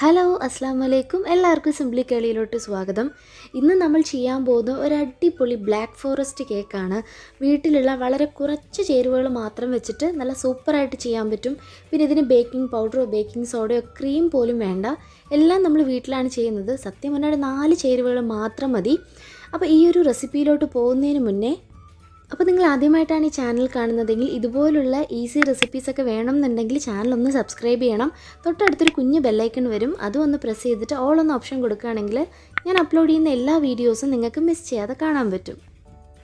Hello അസ്സാം വലൈക്കും എല്ലാവർക്കും സിംപ്ലി കേളിയിലോട്ട് സ്വാഗതം. ഇന്ന് നമ്മൾ ചെയ്യാൻ പോകുന്ന ഒരു അടിപൊളി ബ്ലാക്ക് ഫോറസ്റ്റ് കേക്കാണ്. വീട്ടിലുള്ള വളരെ കുറച്ച് ചേരുവകൾ മാത്രം വെച്ചിട്ട് നല്ല സൂപ്പറായിട്ട് ചെയ്യാൻ പറ്റും. പിന്നെ ഇതിന് ബേക്കിംഗ് പൗഡറോ ബേക്കിംഗ് സോഡയോ ക്രീം പോലും വേണ്ട. എല്ലാം നമ്മൾ വീട്ടിലാണ് ചെയ്യുന്നത്. സത്യം പറഞ്ഞാൽ 4 ചേരുവകൾ മാത്രം മതി. അപ്പോൾ ഈ ഒരു റെസിപ്പിയിലോട്ട് പോകുന്നതിന് മുന്നേ നിങ്ങൾ ആദ്യമായിട്ടാണ് ഈ ചാനൽ കാണുന്നതെങ്കിൽ ഇതുപോലുള്ള ഈസി റെസിപ്പീസൊക്കെ വേണമെന്നുണ്ടെങ്കിൽ ചാനൽ ഒന്ന് സബ്സ്ക്രൈബ് ചെയ്യണം. തൊട്ടടുത്തൊരു കുഞ്ഞ് ബെല്ലൈക്കൺ വരും, അതും ഒന്ന് പ്രസ് ചെയ്തിട്ട് ഓൾ എന്ന ഓപ്ഷൻ കൊടുക്കുകയാണെങ്കിൽ ഞാൻ അപ്ലോഡ് ചെയ്യുന്ന എല്ലാ വീഡിയോസും നിങ്ങൾക്ക് മിസ് ചെയ്യാതെ കാണാൻ പറ്റും.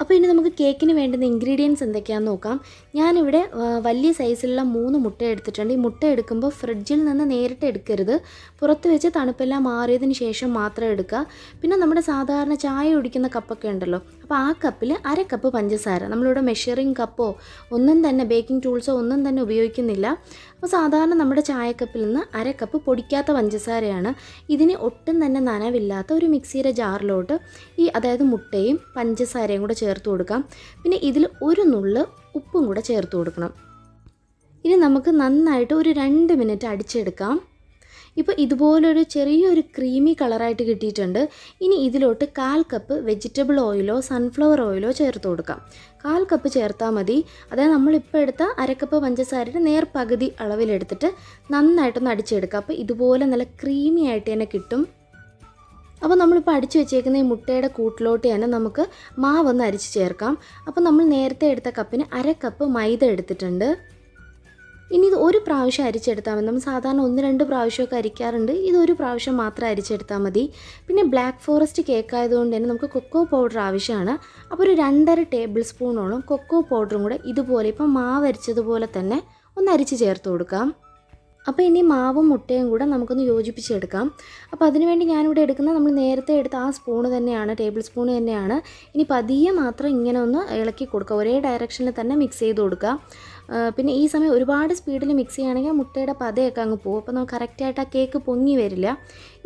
അപ്പോൾ ഇനി നമുക്ക് കേക്കിന് വേണ്ടുന്ന ഇൻഗ്രീഡിയൻസ് എന്തൊക്കെയാണെന്ന് നോക്കാം. ഞാനിവിടെ വലിയ സൈസിലുള്ള 3 മുട്ട എടുത്തിട്ടുണ്ട്. ഈ മുട്ട എടുക്കുമ്പോൾ ഫ്രിഡ്ജിൽ നിന്ന് നേരിട്ട് എടുക്കരുത്, പുറത്ത് വെച്ച് തണുപ്പെല്ലാം മാറിയതിന് ശേഷം മാത്രം എടുക്കുക. പിന്നെ നമ്മുടെ സാധാരണ ചായ കുടിക്കുന്ന കപ്പൊക്കെ ഉണ്ടല്ലോ, അപ്പോൾ ആ കപ്പിൽ 1/2 കപ്പ് പഞ്ചസാര. നമ്മളിവിടെ മെഷറിംഗ് കപ്പോ ഒന്നും തന്നെ ബേക്കിംഗ് ടൂൾസോ ഒന്നും തന്നെ ഉപയോഗിക്കുന്നില്ല. അപ്പോൾ സാധാരണ നമ്മുടെ ചായക്കപ്പിൽ നിന്ന് 1/2 കപ്പ് പൊടിക്കാത്ത പഞ്ചസാരയാണ്. ഇതിന് ഒട്ടും തന്നെ നനവില്ലാത്ത ഒരു മിക്സിയുടെ ജാറിലോട്ട് അതായത് മുട്ടയും പഞ്ചസാരയും കൂടെ ചേർത്ത് കൊടുക്കാം. പിന്നെ ഇതിൽ ഒരു നുള്ള് ഉപ്പും കൂടെ ചേർത്ത് കൊടുക്കണം. ഇനി നമുക്ക് നന്നായിട്ട് ഒരു 2 മിനിറ്റ് അടിച്ചെടുക്കാം. ഇപ്പോൾ ഇതുപോലൊരു ചെറിയൊരു ക്രീമി കളറായിട്ട് കിട്ടിയിട്ടുണ്ട്. ഇനി ഇതിലോട്ട് 1/4 കപ്പ് വെജിറ്റബിൾ ഓയിലോ സൺഫ്ലവർ ഓയിലോ ചേർത്ത് കൊടുക്കാം. 1/4 കപ്പ് ചേർത്താൽ മതി. അതായത് നമ്മളിപ്പോൾ എടുത്ത 1/2 കപ്പ് പഞ്ചസാരയുടെ നേർപകുതി അളവിലെടുത്തിട്ട് നന്നായിട്ടൊന്ന് അടിച്ചെടുക്കാം. അപ്പോൾ ഇതുപോലെ നല്ല ക്രീമി ആയിട്ട് തന്നെ കിട്ടും. അപ്പോൾ നമ്മളിപ്പോൾ അടിച്ചു വെച്ചേക്കുന്ന ഈ മുട്ടയുടെ കൂട്ടിലോട്ട് തന്നെ നമുക്ക് മാവൊന്ന് അരിച്ച് ചേർക്കാം. അപ്പോൾ നമ്മൾ നേരത്തെ എടുത്ത കപ്പിന് 1/2 കപ്പ് മൈദ എടുത്തിട്ടുണ്ട്. ഇനി ഇത് ഒരു പ്രാവശ്യം അരിച്ചെടുത്താൽ മതി. നമ്മൾ സാധാരണ 1-2 പ്രാവശ്യമൊക്കെ അരിക്കാറുണ്ട്. ഇതൊരു പ്രാവശ്യം മാത്രം അരിച്ചെടുത്താൽ മതി. പിന്നെ ബ്ലാക്ക് ഫോറസ്റ്റ് കേക്ക് ആയതുകൊണ്ട് തന്നെ നമുക്ക് കൊക്കോ പൗഡർ ആവശ്യമാണ്. അപ്പോൾ ഒരു 2.5 ടേബിൾ സ്പൂണോളം കൊക്കോ പൗഡറും കൂടെ ഇതുപോലെ ഇപ്പോൾ മാവ് അരിച്ചതുപോലെ തന്നെ ഒന്ന് അരിച്ച് ചേർത്ത് കൊടുക്കാം. അപ്പോൾ ഇനി മാവും മുട്ടയും കൂടെ നമുക്കൊന്ന് യോജിപ്പിച്ചെടുക്കാം. അപ്പോൾ അതിനുവേണ്ടി ഞാനിവിടെ എടുക്കുന്നത് നമ്മൾ നേരത്തെ എടുത്ത ആ സ്പൂണ് തന്നെയാണ്, ടേബിൾ സ്പൂൺ തന്നെയാണ്. ഇനി പതിയെ മാത്രം ഇങ്ങനെ ഒന്ന് ഇളക്കി കൊടുക്കുക, ഒരേ ഡയറക്ഷനിൽ തന്നെ മിക്സ് ചെയ്ത് കൊടുക്കുക. പിന്നെ ഈ സമയം ഒരുപാട് സ്പീഡിൽ മിക്സ് ചെയ്യുകയാണെങ്കിൽ മുട്ടയുടെ പതയൊക്കെ അങ്ങ് പോകും. അപ്പോൾ നമുക്ക് കറക്റ്റായിട്ട് ആ കേക്ക് പൊങ്ങി വരില്ല.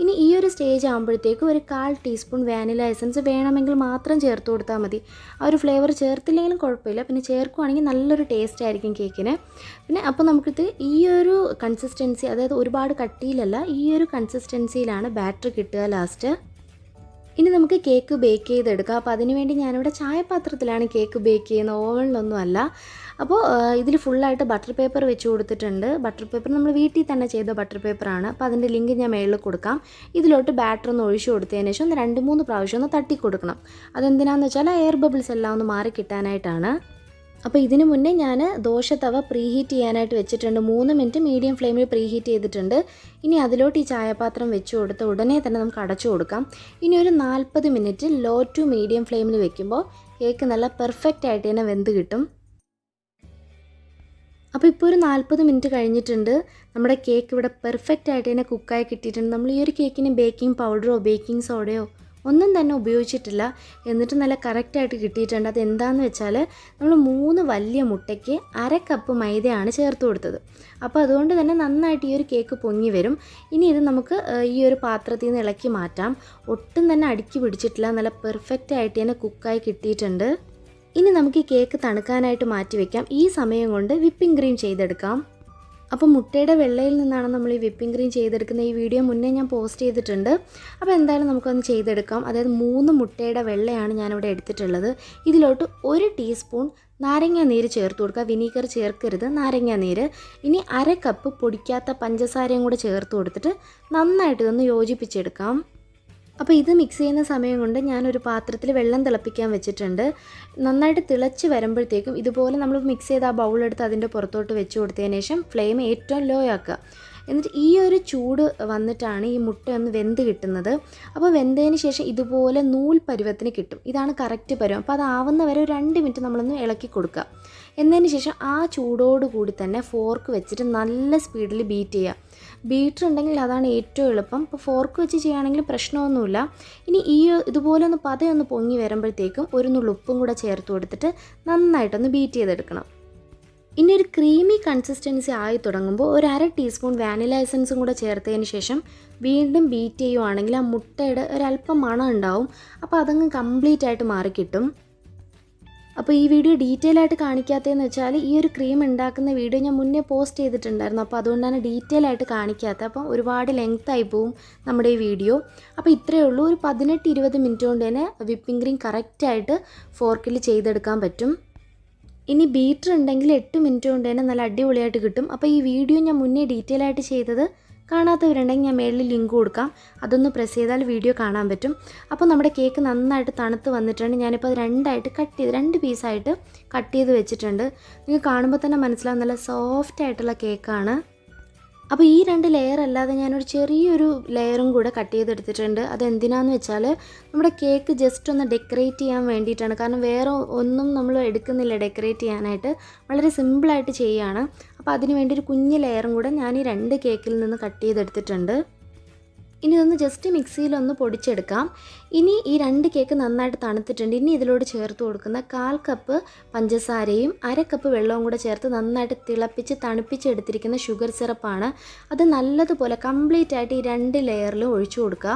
ഇനി ഈ ഒരു സ്റ്റേജ് ആകുമ്പോഴത്തേക്കും ഒരു 1/4 ടീസ്പൂൺ വാനില എസൻസ് വേണമെങ്കിൽ മാത്രം ചേർത്ത് കൊടുത്താൽ മതി. ആ ഒരു ഫ്ലേവർ ചേർത്തില്ലെങ്കിലും കുഴപ്പമില്ല, പിന്നെ ചേർക്കുകയാണെങ്കിൽ നല്ലൊരു ടേസ്റ്റ് ആയിരിക്കും കേക്കിന്. പിന്നെ അപ്പോൾ നമുക്കിത് ഈ ഒരു കൺസിസ്റ്റൻസി, അതായത് ഒരുപാട് കട്ടിയിലല്ല, ഈ ഒരു കൺസിസ്റ്റൻസിയിലാണ് ബാറ്റർ കിട്ടുക ലാസ്റ്റ്. ഇനി നമുക്ക് കേക്ക് ബേക്ക് ചെയ്തെടുക്കാം. അപ്പോൾ അതിനുവേണ്ടി ഞാനിവിടെ ചായപാത്രത്തിലാണ് കേക്ക് ബേക്ക് ചെയ്യുന്നത്, ഓവനിലൊന്നും അല്ല. അപ്പോൾ ഇതിൽ ഫുള്ളായിട്ട് ബട്ടർ പേപ്പർ വെച്ച് കൊടുത്തിട്ടുണ്ട്. ബട്ടർ പേപ്പർ നമ്മൾ വീട്ടിൽ തന്നെ ചെയ്ത ബട്ടർ പേപ്പറാണ്. അപ്പോൾ അതിൻ്റെ ലിങ്ക് ഞാൻ മേളിൽ കൊടുക്കാം. ഇതിലോട്ട് ബാറ്റർ ഒന്ന് ഒഴിച്ചു കൊടുത്തതിന് ശേഷം 2-3 പ്രാവശ്യം ഒന്ന് തട്ടി കൊടുക്കണം. അതെന്തിനാണെന്ന് വെച്ചാൽ എയർ ബബിൾസ് എല്ലാം ഒന്ന് മാറി കിട്ടാനായിട്ടാണ്. അപ്പോൾ ഇതിന് മുന്നേ ഞാൻ ദോശത്തവ പ്രീഹീറ്റ് ചെയ്യാനായിട്ട് വെച്ചിട്ടുണ്ട്. 3 മിനിറ്റ് മീഡിയം ഫ്ലെയിമിൽ പ്രീഹീറ്റ് ചെയ്തിട്ടുണ്ട്. ഇനി അതിലോട്ട് ഈ ചായപാത്രം വെച്ച് കൊടുത്ത് ഉടനെ തന്നെ നമുക്ക് അടച്ചു കൊടുക്കാം. ഇനി ഒരു 40 മിനിറ്റ് ലോ ടു മീഡിയം ഫ്ലെയിമിൽ വെക്കുമ്പോൾ കേക്ക് നല്ല പെർഫെക്റ്റ് ആയിട്ട് തന്നെ വെന്ത് കിട്ടും. അപ്പോൾ ഇപ്പോൾ ഒരു 40 മിനിറ്റ് കഴിഞ്ഞിട്ടുണ്ട്. നമ്മുടെ കേക്ക് ഇവിടെ പെർഫെക്റ്റ് ആയിട്ട് തന്നെ കുക്കായി കിട്ടിയിട്ടുണ്ട്. നമ്മൾ ഈ ഒരു കേക്കിന് ബേക്കിംഗ് പൗഡറോ ബേക്കിംഗ് സോഡയോ ഒന്നും തന്നെ ഉപയോഗിച്ചിട്ടില്ല, എന്നിട്ട് നല്ല കറക്റ്റായിട്ട് കിട്ടിയിട്ടുണ്ട്. അതെന്താണെന്ന് വെച്ചാൽ നമ്മൾ 3 വലിയ മുട്ടയ്ക്ക് 1/2 കപ്പ് മൈദയാണ് ചേർത്ത് കൊടുത്തത്. അപ്പോൾ അതുകൊണ്ട് തന്നെ നന്നായിട്ട് ഈ ഒരു കേക്ക് പൊങ്ങി വരും. ഇനി ഇത് നമുക്ക് ഈ ഒരു പാത്രത്തിൽ നിന്ന് ഇളക്കി മാറ്റാം. ഒട്ടും തന്നെ അടുക്കി പിടിച്ചിട്ടില്ല, നല്ല പെർഫെക്റ്റ് ആയിട്ട് തന്നെ കുക്കായി കിട്ടിയിട്ടുണ്ട്. ഇനി നമുക്ക് ഈ കേക്ക് തണുക്കാനായിട്ട് മാറ്റി വയ്ക്കാം. ഈ സമയം കൊണ്ട് വിപ്പിംഗ് ക്രീം ചെയ്തെടുക്കാം. അപ്പോൾ മുട്ടയുടെ വെള്ളയിൽ നിന്നാണ് നമ്മൾ ഈ വിപ്പിംഗ് ക്രീം ചെയ്തെടുക്കുന്ന ഈ വീഡിയോ മുന്നേ ഞാൻ പോസ്റ്റ് ചെയ്തിട്ടുണ്ട്. അപ്പോൾ എന്തായാലും നമുക്കൊന്ന് ചെയ്തെടുക്കാം. അതായത് 3 മുട്ടയുടെ വെള്ളയാണ് ഞാനിവിടെ എടുത്തിട്ടുള്ളത്. ഇതിലോട്ട് 1 ടീസ്പൂൺ നാരങ്ങ നീര് ചേർത്ത് കൊടുക്കുക. വിനീഗർ ചേർക്കരുത്, നാരങ്ങ നീര്. ഇനി 1/2 കപ്പ് പൊടിക്കാത്ത പഞ്ചസാരയും കൂടെ ചേർത്ത് കൊടുത്തിട്ട് നന്നായിട്ട് ഇതൊന്ന് യോജിപ്പിച്ചെടുക്കാം. അപ്പോൾ ഇത് മിക്സ് ചെയ്യുന്ന സമയം കൊണ്ട് ഞാനൊരു പാത്രത്തിൽ വെള്ളം തിളപ്പിക്കാൻ വെച്ചിട്ടുണ്ട്. നന്നായിട്ട് തിളച്ച് വരുമ്പോഴത്തേക്കും ഇതുപോലെ നമ്മൾ മിക്സ് ചെയ്ത് ആ ബൗളെടുത്ത് അതിൻ്റെ പുറത്തോട്ട് വെച്ച് കൊടുത്തതിന് ശേഷം ഫ്ലെയിം ഏറ്റവും ലോ ആക്കുക. എന്നിട്ട് ഈ ഒരു ചൂട് വന്നിട്ടാണ് ഈ മുട്ട ഒന്ന് വെന്ത് കിട്ടുന്നത്. അപ്പോൾ വെന്തതിന് ശേഷം ഇതുപോലെ നൂൽ പരുവത്തിന് കിട്ടും. ഇതാണ് കറക്റ്റ് പരുവം. അപ്പോൾ അതാവുന്ന വരെ ഒരു 2 മിനിറ്റ് നമ്മളൊന്ന് ഇളക്കി കൊടുക്കുക. എന്നതിന് ശേഷം ആ ചൂടോടുകൂടി തന്നെ ഫോർക്ക് വെച്ചിട്ട് നല്ല സ്പീഡിൽ ബീറ്റ് ചെയ്യുക. ബീറ്റർ ഉണ്ടെങ്കിൽ അതാണ് ഏറ്റവും എളുപ്പം. ഇപ്പോൾ ഫോർക്ക് വെച്ച് ചെയ്യുകയാണെങ്കിൽ പ്രശ്നമൊന്നുമില്ല. ഇനി ഇതുപോലെ ഒന്ന് പതയൊന്ന് പൊങ്ങി വരുമ്പോഴത്തേക്കും ഒരു നുള്ളു ഉപ്പും കൂടെ ചേർത്ത് കൊടുത്തിട്ട് നന്നായിട്ടൊന്ന് ബീറ്റ് ചെയ്തെടുക്കണം. ഇനി ഒരു ക്രീമി കൺസിസ്റ്റൻസി ആയി തുടങ്ങുമ്പോൾ ഒരു 1/2 ടീസ്പൂൺ വാനില എസൻസും കൂടെ ചേർത്തതിന് ശേഷം വീണ്ടും ബീറ്റ് ചെയ്യുവാണെങ്കിൽ ആ മുട്ടയുടെ ഒരല്പം മണം ഉണ്ടാവും. അപ്പോൾ അതങ്ങ് കംപ്ലീറ്റ് ആയിട്ട് മാറിക്കിട്ടും. അപ്പോൾ ഈ വീഡിയോ ഡീറ്റെയിൽ ആയിട്ട് കാണിക്കാത്തതെന്ന് വെച്ചാൽ ഈ ഒരു ക്രീം ഉണ്ടാക്കുന്ന വീഡിയോ ഞാൻ മുന്നേ പോസ്റ്റ് ചെയ്തിട്ടുണ്ടായിരുന്നു. അപ്പോൾ അതുകൊണ്ടാണ് ഡീറ്റെയിൽ ആയിട്ട് കാണിക്കാത്തത്. അപ്പം ഒരുപാട് ലെങ്ത് ആയി പോവും നമ്മുടെ ഈ വീഡിയോ. അപ്പോൾ ഇത്രയേ ഉള്ളൂ. ഒരു 18-20 മിനിറ്റ് കൊണ്ട് തന്നെ വിപ്പിംഗ് ക്രീം കറക്റ്റായിട്ട് ഫോർക്കിൽ ചെയ്തെടുക്കാൻ പറ്റും. ഇനി ബീറ്റർ ഉണ്ടെങ്കിൽ 8 മിനിറ്റ് കൊണ്ട് തന്നെ നല്ല അടിപൊളിയായിട്ട് കിട്ടും. അപ്പോൾ ഈ വീഡിയോ ഞാൻ മുന്നേ ഡീറ്റെയിൽ ആയിട്ട് ചെയ്തത് കാണാത്തവരുണ്ടെങ്കിൽ ഞാൻ മേളിൽ ലിങ്ക് കൊടുക്കാം. അതൊന്ന് പ്രസ് ചെയ്താൽ വീഡിയോ കാണാൻ പറ്റും. അപ്പോൾ നമ്മുടെ കേക്ക് നന്നായിട്ട് തണുത്ത് വന്നിട്ടുണ്ട്. ഞാനിപ്പോൾ അത് 2 പീസായിട്ട് കട്ട് ചെയ്ത് വെച്ചിട്ടുണ്ട്. നിങ്ങൾക്ക് കാണുമ്പോൾ തന്നെ മനസ്സിലാവും നല്ല സോഫ്റ്റ് ആയിട്ടുള്ള കേക്കാണ്. അപ്പോൾ ഈ 2 ലെയർ അല്ലാതെ ഞാനൊരു ചെറിയൊരു ലെയറും കൂടെ കട്ട് ചെയ്തെടുത്തിട്ടുണ്ട്. അതെന്തിനാന്ന് വെച്ചാൽ നമ്മുടെ കേക്ക് ജസ്റ്റ് ഒന്ന് ഡെക്കറേറ്റ് ചെയ്യാൻ വേണ്ടിയിട്ടാണ്. കാരണം വേറെ ഒന്നും നമ്മൾ എടുക്കുന്നില്ല ഡെക്കറേറ്റ് ചെയ്യാനായിട്ട്, വളരെ സിമ്പിളായിട്ട് ചെയ്യുകയാണ്. അപ്പോൾ അതിന് വേണ്ടി ഒരു കുഞ്ഞ് ലെയറും കൂടെ ഞാൻ ഈ 2 കേക്കിൽ നിന്ന് കട്ട് ചെയ്തെടുത്തിട്ടുണ്ട്. ഇനി ഇതൊന്ന് ജസ്റ്റ് മിക്സിയിലൊന്ന് പൊടിച്ചെടുക്കാം. ഇനി ഈ 2 കേക്ക് നന്നായിട്ട് തണുത്തിട്ടുണ്ട്. ഇനി ഇതിലോട് ചേർത്ത് കൊടുക്കുന്ന 1/4 കപ്പ് പഞ്ചസാരയും 1/2 കപ്പ് വെള്ളവും കൂടെ ചേർത്ത് നന്നായിട്ട് തിളപ്പിച്ച് തണുപ്പിച്ചെടുത്തിരിക്കുന്ന ഷുഗർ സിറപ്പാണ്. അത് നല്ലതുപോലെ കംപ്ലീറ്റ് ആയിട്ട് ഈ 2 ലെയറിലും ഒഴിച്ചു കൊടുക്കുക.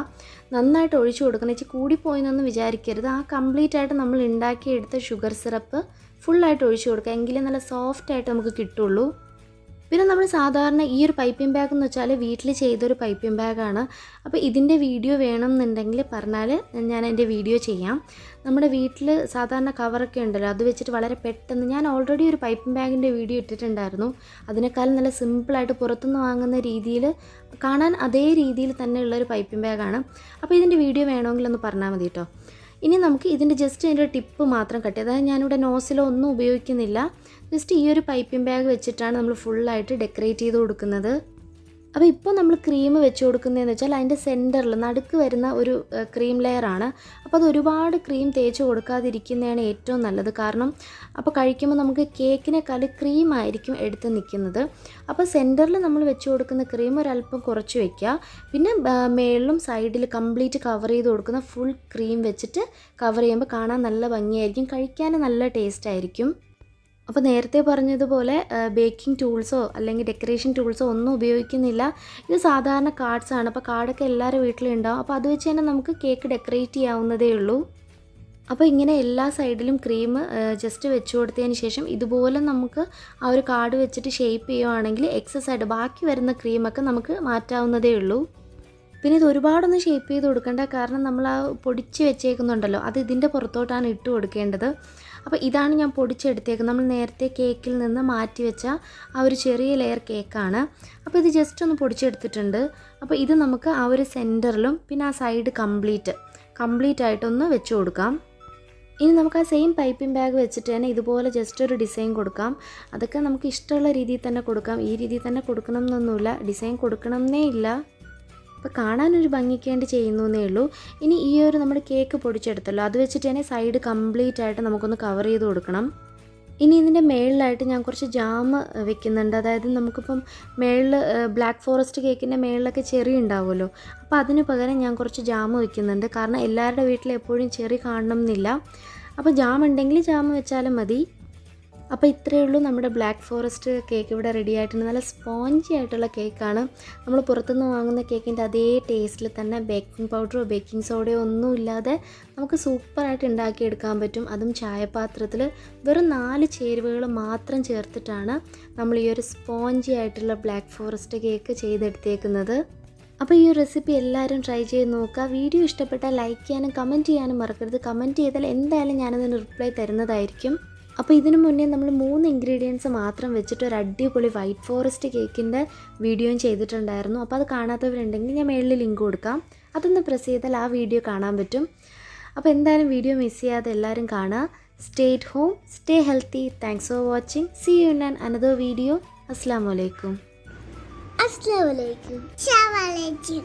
നന്നായിട്ട് ഒഴിച്ചു കൊടുക്കണം. ഇച്ചിരി കൂടിപ്പോയെന്നൊന്നും വിചാരിക്കരുത്. ആ കംപ്ലീറ്റ് ആയിട്ട് നമ്മൾ ഉണ്ടാക്കിയെടുത്ത ഷുഗർ സിറപ്പ് ഫുള്ളായിട്ട് ഒഴിച്ചു കൊടുക്കുക. എങ്കിലേ നല്ല സോഫ്റ്റായിട്ട് നമുക്ക് കിട്ടുള്ളൂ. പിന്നെ നമ്മൾ സാധാരണ ഈ ഒരു പൈപ്പിംഗ് ബാഗ് എന്ന് വെച്ചാൽ വീട്ടിൽ ചെയ്തൊരു പൈപ്പിംഗ് ബാഗാണ്. അപ്പോൾ ഇതിൻ്റെ വീഡിയോ വേണമെന്നുണ്ടെങ്കിൽ പറഞ്ഞാൽ ഞാൻ എൻ്റെ വീഡിയോ ചെയ്യാം. നമ്മുടെ വീട്ടിൽ സാധാരണ കവറൊക്കെ ഉണ്ടല്ലോ, അത് വെച്ചിട്ട് വളരെ പെട്ടെന്ന്, ഞാൻ ഓൾറെഡി ഒരു പൈപ്പിംഗ് ബാഗിൻ്റെ വീഡിയോ ഇട്ടിട്ടുണ്ടായിരുന്നു. അതിനേക്കാളും നല്ല സിമ്പിളായിട്ട് പുറത്തുനിന്ന് വാങ്ങുന്ന രീതിയിൽ, കാണാൻ അതേ രീതിയിൽ തന്നെ ഉള്ളൊരു പൈപ്പിംഗ് ബാഗാണ്. അപ്പോൾ ഇതിൻ്റെ വീഡിയോ വേണമെങ്കിൽ ഒന്ന് പറഞ്ഞാൽ മതി കേട്ടോ. ഇനി നമുക്ക് ഇതിൻ്റെ ജസ്റ്റ് അതിൻ്റെ ടിപ്പ് മാത്രം കട്ട് ചെയ്ത്, അതായത് ഞാനിവിടെ നോസിലോ ഒന്നും ഉപയോഗിക്കുന്നില്ല. ജസ്റ്റ് ഈ ഒരു പൈപ്പിംഗ് ബാഗ് വെച്ചിട്ടാണ് നമ്മൾ ഫുള്ളായിട്ട് ഡെക്കറേറ്റ് ചെയ്ത് കൊടുക്കുന്നത്. അപ്പോൾ ഇപ്പോൾ നമ്മൾ ക്രീം വെച്ച് കൊടുക്കുന്നതെന്ന് വെച്ചാൽ അതിൻ്റെ സെൻറ്ററിൽ നടുക്ക് വരുന്ന ഒരു ക്രീം ലെയറാണ്. അപ്പോൾ അത് ഒരുപാട് ക്രീം തേച്ച് കൊടുക്കാതിരിക്കുന്നതാണ് ഏറ്റവും നല്ലത്. കാരണം അപ്പോൾ കഴിക്കുമ്പോൾ നമുക്ക് കേക്കിനേക്കാൾ ക്രീം ആയിരിക്കും എടുത്ത് നിൽക്കുന്നത്. അപ്പോൾ സെൻറ്ററിൽ നമ്മൾ വെച്ച് കൊടുക്കുന്ന ക്രീം ഒരല്പം കുറച്ച് വയ്ക്കുക. പിന്നെ മേളിലും സൈഡിൽ കംപ്ലീറ്റ് കവർ ചെയ്ത് കൊടുക്കുന്ന ഫുൾ ക്രീം വെച്ചിട്ട് കവർ ചെയ്യുമ്പോൾ കാണാൻ നല്ല ഭംഗിയായിരിക്കും, കഴിക്കാൻ നല്ല ടേസ്റ്റ് ആയിരിക്കും. അപ്പോൾ നേരത്തെ പറഞ്ഞതുപോലെ ബേക്കിംഗ് ടൂൾസോ അല്ലെങ്കിൽ ഡെക്കറേഷൻ ടൂൾസോ ഒന്നും ഉപയോഗിക്കുന്നില്ല. ഇത് സാധാരണ കാർഡ്സാണ്. അപ്പോൾ കാർഡൊക്കെ എല്ലാവരുടെ വീട്ടിലും ഉണ്ടാവും. അപ്പോൾ അത് വെച്ച് തന്നെ നമുക്ക് കേക്ക് ഡെക്കറേറ്റ് ചെയ്യാവുന്നതേ ഉള്ളൂ. അപ്പോൾ ഇങ്ങനെ എല്ലാ സൈഡിലും ക്രീം ജസ്റ്റ് വെച്ച് കൊടുത്തതിന് ശേഷം ഇതുപോലെ നമുക്ക് ആ ഒരു കാർഡ് വെച്ചിട്ട് ഷേപ്പ് ചെയ്യുവാണെങ്കിൽ എക്സസ് ആയിട്ട് ബാക്കി വരുന്ന ക്രീമൊക്കെ നമുക്ക് മാറ്റാവുന്നതേ ഉള്ളൂ. പിന്നെ ഇത് ഒരുപാടൊന്നും ഷേപ്പ് ചെയ്ത് കൊടുക്കേണ്ട, കാരണം നമ്മൾ ആ പൊടിച്ച് വെച്ചേക്കുന്നുണ്ടല്ലോ, അത് ഇതിൻ്റെ പുറത്തോട്ടാണ് ഇട്ട് കൊടുക്കേണ്ടത്. അപ്പോൾ ഇതാണ് ഞാൻ പൊടിച്ചെടുത്തേക്കുന്നത്. നമ്മൾ നേരത്തെ കേക്കിൽ നിന്ന് മാറ്റി വെച്ച ആ ഒരു ചെറിയ ലെയർ കേക്കാണ്. അപ്പോൾ ഇത് ജസ്റ്റ് ഒന്ന് പൊടിച്ചെടുത്തിട്ടുണ്ട്. അപ്പോൾ ഇത് നമുക്ക് ആ ഒരു സെൻറ്ററിലും പിന്നെ ആ സൈഡ് കംപ്ലീറ്റ് ആയിട്ടൊന്ന് വെച്ച് കൊടുക്കാം. ഇനി നമുക്ക് ആ സെയിം പൈപ്പിംഗ് ബാഗ് വെച്ചിട്ട് തന്നെ ഇതുപോലെ ജസ്റ്റ് ഒരു ഡിസൈൻ കൊടുക്കാം. അതൊക്കെ നമുക്ക് ഇഷ്ടമുള്ള രീതിയിൽ തന്നെ കൊടുക്കാം. ഈ രീതിയിൽ തന്നെ കൊടുക്കണം എന്നൊന്നുമില്ല, ഡിസൈൻ കൊടുക്കണമെന്നേ ഇല്ല. അപ്പോൾ കാണാനൊരു ഭംഗിക്ക് വേണ്ടി ചെയ്യുന്നേ ഉള്ളൂ. ഇനി ഈ ഒരു നമ്മുടെ കേക്ക് പൊടിച്ചെടുത്തല്ലോ, അത് വെച്ചിട്ട് തന്നെ സൈഡ് കംപ്ലീറ്റ് ആയിട്ട് നമുക്കൊന്ന് കവർ ചെയ്ത് കൊടുക്കണം. ഇനി ഇതിൻ്റെ മേളിലായിട്ട് ഞാൻ കുറച്ച് ജാം വെക്കുന്നുണ്ട്. അതായത് നമുക്കിപ്പം മേളിൽ ബ്ലാക്ക് ഫോറസ്റ്റ് കേക്കിൻ്റെ മേളിലൊക്കെ ചെറി ഉണ്ടാവുമല്ലോ, അപ്പോൾ അതിന് പകരം ഞാൻ കുറച്ച് ജാം വെക്കുന്നുണ്ട്. കാരണം എല്ലാവരുടെ വീട്ടിൽ എപ്പോഴും ചെറി കാണണം എന്നില്ല. അപ്പോൾ ജാം ഉണ്ടെങ്കിൽ ജാം വെച്ചാലും മതി. അപ്പോൾ ഇത്രയേ ഉള്ളൂ, നമ്മുടെ ബ്ലാക്ക് ഫോറസ്റ്റ് കേക്ക് ഇവിടെ റെഡി ആയിട്ടുണ്ട്. നല്ല സ്പോഞ്ചി ആയിട്ടുള്ള കേക്കാണ്. നമ്മൾ പുറത്തുനിന്ന് വാങ്ങുന്ന കേക്കിൻ്റെ അതേ ടേസ്റ്റിൽ തന്നെ ബേക്കിംഗ് പൗഡറോ ബേക്കിംഗ് സോഡയോ ഒന്നും ഇല്ലാതെ നമുക്ക് സൂപ്പറായിട്ട് ഉണ്ടാക്കിയെടുക്കാൻ പറ്റും. അതും ചായപാത്രത്തിൽ വെറും 4 ചേരുവകൾ മാത്രം ചേർത്തിട്ടാണ് നമ്മൾ ഈ ഒരു സ്പോഞ്ചി ആയിട്ടുള്ള ബ്ലാക്ക് ഫോറസ്റ്റ് കേക്ക് ചെയ്തെടുത്തേക്കുന്നത്. അപ്പോൾ ഈ ഒരു റെസിപ്പി എല്ലാവരും ട്രൈ ചെയ്ത് നോക്കുക. വീഡിയോ ഇഷ്ടപ്പെട്ടാൽ ലൈക്ക് ചെയ്യാനും കമൻറ്റ് ചെയ്യാനും മറക്കരുത്. കമൻറ്റ് ചെയ്താൽ എന്തായാലും ഞാനതിന് റിപ്ലൈ തരുന്നതായിരിക്കും. അപ്പോൾ ഇതിനു മുന്നേ നമ്മൾ 3 ഇൻഗ്രീഡിയൻസ് മാത്രം വെച്ചിട്ട് ഒരു അടിപൊളി വൈറ്റ് ഫോറസ്റ്റ് കേക്കിൻ്റെ വീഡിയോയും ചെയ്തിട്ടുണ്ടായിരുന്നു. അപ്പോൾ അത് കാണാത്തവരുണ്ടെങ്കിൽ ഞാൻ മേളിൽ ലിങ്ക് കൊടുക്കാം. അതൊന്ന് പ്രസ് ചെയ്താൽ ആ വീഡിയോ കാണാൻ പറ്റും. അപ്പോൾ എന്തായാലും വീഡിയോ മിസ് ചെയ്യാതെ എല്ലാവരും കാണുക. Stay at home, stay healthy. Thanks for watching. See you in another video. അസ്സലാമു അലൈക്കും. Assalamualaikum. Assalamualaikum.